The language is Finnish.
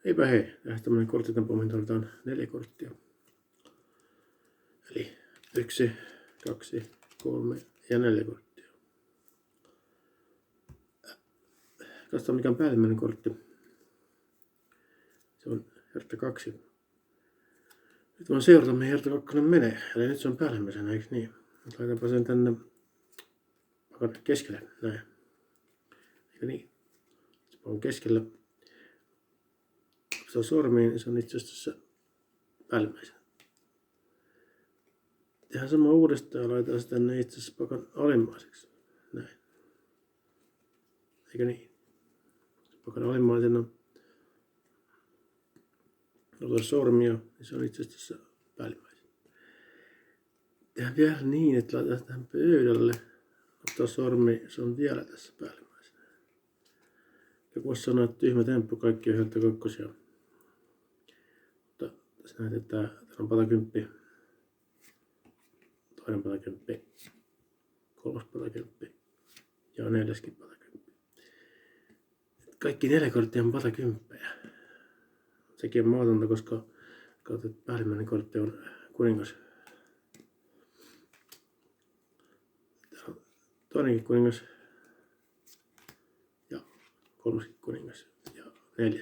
Eipä hei, tähän tämmönen korttitempo, mihin tarvitaan 4 korttia. Eli 1, 2, 3 ja 4 korttia. Katsotaan mikä on päällimmäinen kortti. Se on hertta 2. Nyt vaan seurata mihin hertta 2 menee. Eli nyt se on päällimmäisenä, eiks niin? Laitapa sen tänne keskelle, näin. Eikö niin? Se on keskellä. Kun se on sormiin, niin se on itse asiassa päällimmäisenä. Tehdään sama uudestaan ja laitetaan se tänne itse asiassa pakan alimmaiseksi. Näin. Eikö niin? Pakan alimmaisena. Ota sormia, niin se on itse asiassa päällimmäisenä. Tehdään vielä niin, että laitetaan tähän pöydälle. Ottaa sormi, se on vielä tässä päällimmäisenä. Joku voisi sanoa, että tyhmä temppu, kaikki on hertta 2. Mutta tässä näytetään, täällä on patakymppi. Toinen patakymppi. 3. patakymppi. Ja 4. patakymppi. Kaikki 4 korttia on patakymppejä. Sekin on mahdotonta, koska päällimmäinen kortti on kuningas. Täällä on toinenkin kuningas. Ja 3. kuningas. Ja 4.